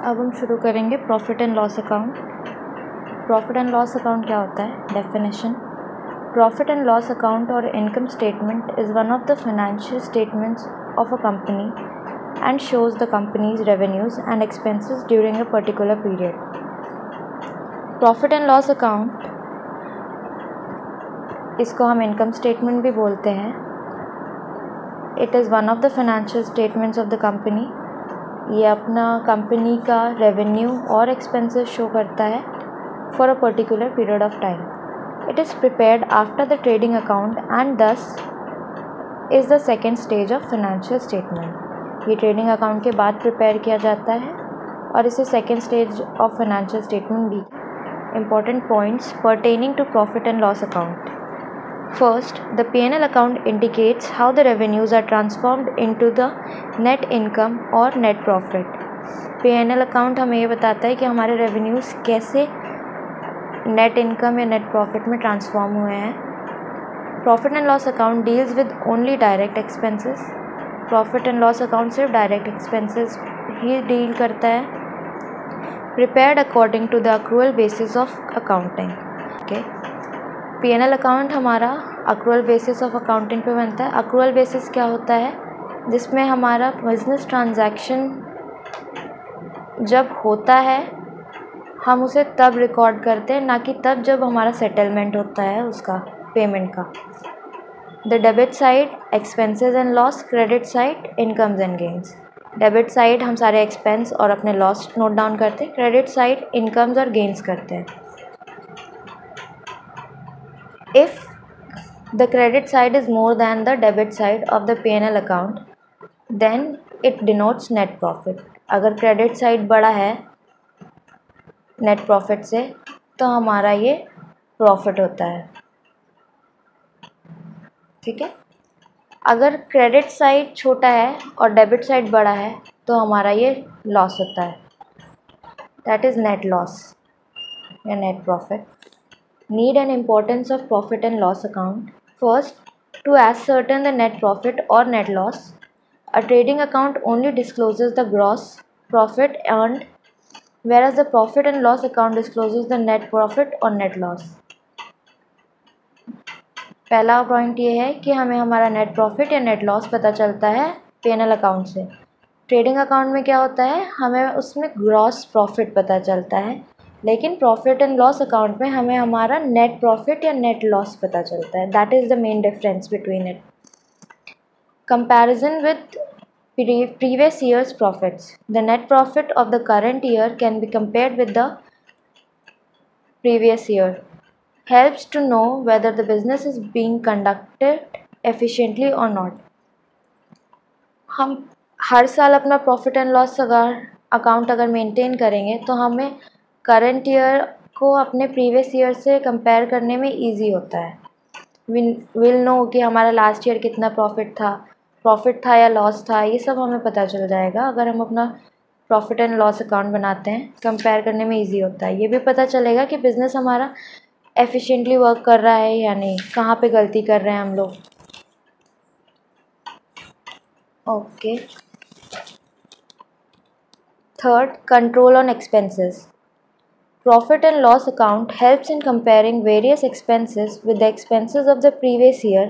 अब हम शुरू करेंगे profit and loss account. Profit and loss account क्या होता है? Definition: profit and loss account और income statement is one of the financial statements of a company and shows the company's revenues and expenses during a particular period. Profit and loss account, इसको हम income statement भी बोलते हैं. It is one of the financial statements of the company. ये अपना company का revenue और expenses show करता है for a particular period of time. It is prepared after the trading account and this is the second stage of financial statement. ये trading account के बाद prepare किया जाता है और इसे second stage of financial statement भी. Important points pertaining to profit and loss account. First, the P&L account indicates how the revenues are transformed into the net income और नेट प्रॉफिट. P&L अकाउंट हमें ये बताता है कि हमारे revenues कैसे net income या नेट प्रॉफिट में ट्रांसफॉर्म हुए हैं. Profit and loss account deals with only direct expenses. Profit and loss account सिर्फ डायरेक्ट एक्सपेंसेस ही डील करता है. Prepared according to the accrual basis of accounting. Okay, P&L account हमारा accrual basis of accounting पे बनता है. Accrual basis क्या होता है? जिसमें हमारा बिजनेस ट्रांजैक्शन जब होता है हम उसे तब रिकॉर्ड करते हैं, ना कि तब जब हमारा सेटलमेंट होता है उसका पेमेंट का. The debit side expenses and loss, credit side incomes and gains. Debit side हम सारे एक्सपेंस और अपने लॉस नोट डाउन करते हैं. क्रेडिट साइड इनकम्स और गेन्स करते हैं. If the credit side is more than the debit side of the P&L account then it denotes net profit. अगर क्रेडिट साइड बड़ा है नेट प्रॉफिट से तो हमारा ये प्रॉफिट होता है. ठीक है. अगर क्रेडिट साइड छोटा है और डेबिट साइड बड़ा है तो हमारा ये लॉस होता है. दैट इज़ नेट लॉस या net profit. Need and importance of profit and loss account. First, to ascertain the net profit or net loss, a trading account only discloses the gross profit earned, whereas the profit and loss account discloses the net profit or net loss. पहला point ये है कि हमें हमारा net profit या net loss पता चलता है P&L अकाउंट से. ट्रेडिंग अकाउंट में क्या होता है? हमें उसमें ग्रॉस प्रॉफिट पता चलता है, लेकिन प्रॉफिट एंड लॉस अकाउंट में हमें हमारा नेट प्रॉफिट या नेट लॉस पता चलता है. That is the main difference between it. Comparison with previous year's profits. The net profit of the current year can be compared with the previous year. Helps to know whether the business is being conducted efficiently or not. हम हर साल अपना profit and loss account अगर maintain करेंगे तो हमें current year को अपने previous year से कंपेयर करने में इजी होता है. विल नो कि हमारा लास्ट ईयर कितना प्रॉफिट था या लॉस था. ये सब हमें पता चल जाएगा अगर हम अपना प्रॉफिट एंड लॉस अकाउंट बनाते हैं. कंपेयर करने में इजी होता है. ये भी पता चलेगा कि बिज़नेस हमारा एफिशिएंटली वर्क कर रहा है या नहीं, कहाँ पे गलती कर रहे हैं हम लोग. Okay. Third, control on expenses. Profit and loss account helps in comparing various expenses with the expenses of the previous year.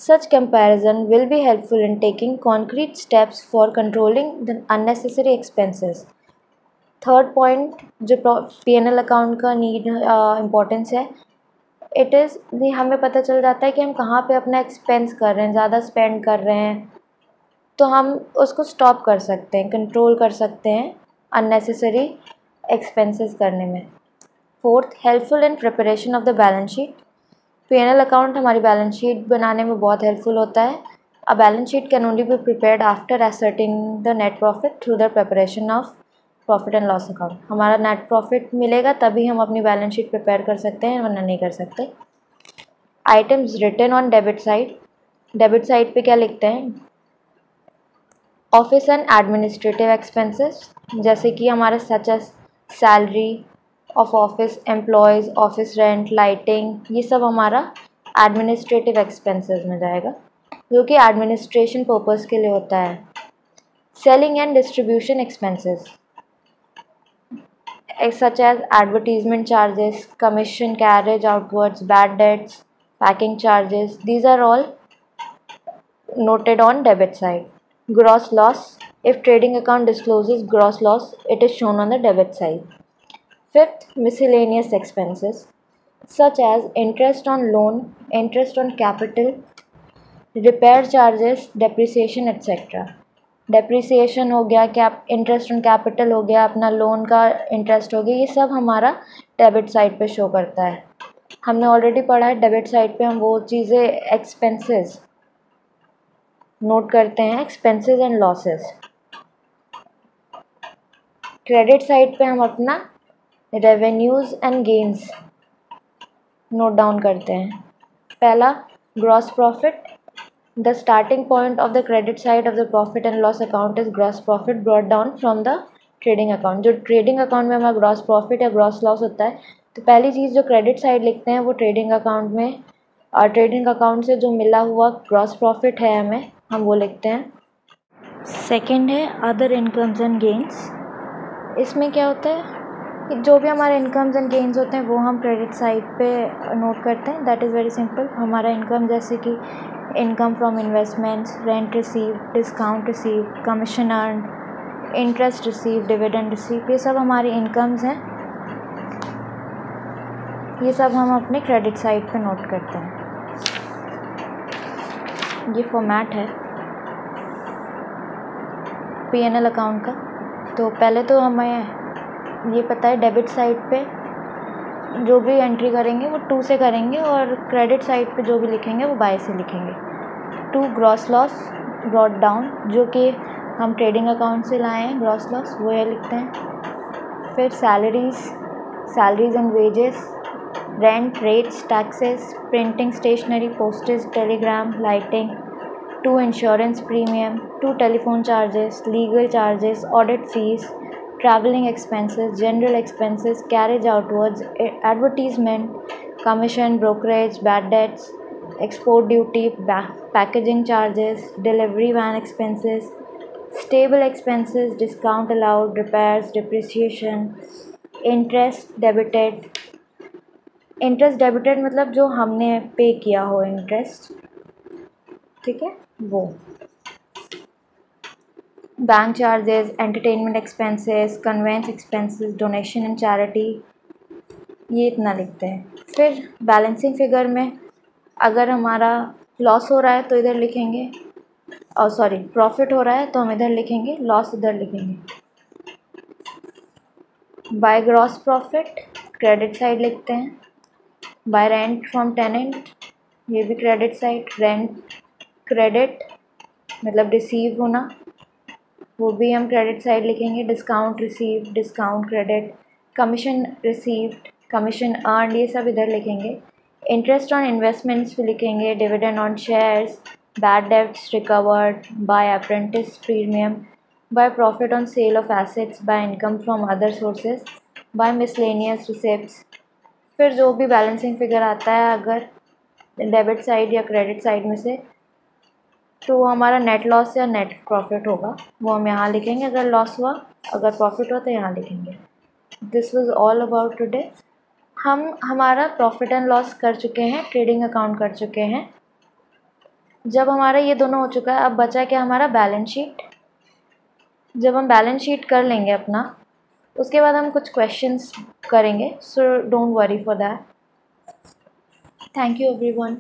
Such comparison will be helpful in taking concrete steps for controlling the unnecessary expenses. Third point जो P&L account का need importance है, it is हमें पता चल जाता है कि हम कहाँ पे अपना एक्सपेंस कर रहे हैं, ज़्यादा स्पेंड कर रहे हैं, तो हम उसको स्टॉप कर सकते हैं, कंट्रोल कर सकते हैं अननेसेसरी एक्सपेंसेस करने में. Fourth, helpful in preparation of the balance sheet. P&L account हमारी बैलेंस शीट बनाने में बहुत हेल्पफुल होता है. A balance sheet can only be prepared after ascertaining the net profit through the preparation of profit and loss account. हमारा net profit मिलेगा तभी हम अपनी बैलेंस शीट प्रिपेयर कर सकते हैं, वरना नहीं कर सकते. Items written on debit side. Debit side पे क्या लिखते हैं? ऑफिस एंड एडमिनिस्ट्रेटिव एक्सपेंसेस, जैसे कि हमारे such as salary of office employees, office rent, lighting, ये सब हमारा एडमिनिस्ट्रेटिव एक्सपेंसेस में जाएगा, जो कि एडमिनिस्ट्रेशन पर्पस के लिए होता है. Selling and distribution expenses. such as advertisement charges, commission carriage outwards, bad debts, packing charges. These are all noted on debit side. Gross loss. If trading account discloses gross loss, it is shown on the debit side. Fifth, miscellaneous expenses such as interest on loan, interest on capital, repair charges, depreciation etc. Depreciation हो गया, cap interest on capital हो गया, अपना loan का interest हो गया, ये सब हमारा डेबिट साइड पे शो करता है. हमने ऑलरेडी पढ़ा है डेबिट साइड पे हम वो चीज़ें एक्सपेंसेस नोट करते हैं, expenses and losses. Credit side पे हम अपना revenues and gains note down करते हैं. पहला gross profit. The starting point of the credit side of the profit and loss account is gross profit brought down from the trading account. जो trading account में हमारा gross profit या gross loss होता है, तो पहली चीज़ जो credit side लिखते हैं वो trading account में, और trading account से जो मिला हुआ gross profit है हमें, हम वो लिखते हैं. सेकेंड है other incomes and gains. इसमें क्या होता है कि जो भी हमारे इनकम्स एंड गेन्स होते हैं वो हम क्रेडिट साइड पे नोट करते हैं. That is very simple. हमारा इनकम जैसे कि income from investments, rent receive, discount receive, commission earn, interest receive, dividend receive, ये सब हमारी इनकम्स हैं. ये सब हम अपने क्रेडिट साइड पे नोट करते हैं. ये फॉर्मेट है P&L अकाउंट का. तो पहले तो हमें ये पता है डेबिट साइड पे जो भी एंट्री करेंगे वो 2 से करेंगे, और क्रेडिट साइड पे जो भी लिखेंगे वो बाय से लिखेंगे. 2 ग्रॉस लॉस ब्रॉट डाउन, जो कि हम ट्रेडिंग अकाउंट से लाए हैं ग्रॉस लॉस, वो ये लिखते हैं. फिर salaries and wages, rent, rates, taxes, printing, stationery, postage, telegram, lighting. 2 insurance premium, 2 telephone charges, legal charges, audit fees, traveling expenses, general expenses, carriage outwards, advertisement, commission, brokerage, bad debts, export duty, packaging charges, delivery van expenses, stable expenses, discount allowed, repairs, depreciation, interest debited. Interest debited मतलब जो हमने पे किया हो interest, ठीक है वो. Bank charges, entertainment expenses, conveyance expenses, donation and charity, ये इतना लिखते हैं. फिर बैलेंसिंग फिगर में अगर हमारा लॉस हो रहा है तो इधर लिखेंगे, और सॉरी प्रॉफिट हो रहा है तो हम इधर लिखेंगे, लॉस इधर लिखेंगे. By gross profit credit side लिखते हैं. बाय रेंट फ्रॉम टेनेंट, ये भी क्रेडिट साइड. रेंट क्रेडिट मतलब रिसीव होना, वो भी हम क्रेडिट साइड लिखेंगे. Discount receive, discount credit. Commission received, commission earn, ये सब इधर लिखेंगे. इंटरेस्ट ऑन इन्वेस्टमेंट्स भी लिखेंगे. Dividend on shares, bad debts recovered, by apprentice premium, by profit on sale of assets, by income from other sources, by miscellaneous receipts. फिर जो भी balancing figure आता है अगर डेबिट साइड या क्रेडिट साइड में से, तो हमारा नेट लॉस या नेट प्रॉफिट होगा, वो हम यहाँ लिखेंगे अगर लॉस हुआ. अगर प्रॉफिट हुआ तो यहाँ लिखेंगे. This was all about today. हम हमारा प्रॉफिट एंड लॉस कर चुके हैं, ट्रेडिंग अकाउंट कर चुके हैं. जब हमारा ये दोनों हो चुका है, अब बचा क्या हमारा बैलेंस शीट. जब हम बैलेंस शीट कर लेंगे अपना, उसके बाद हम कुछ क्वेश्चंस करेंगे. So don't worry for that. Thank you everyone.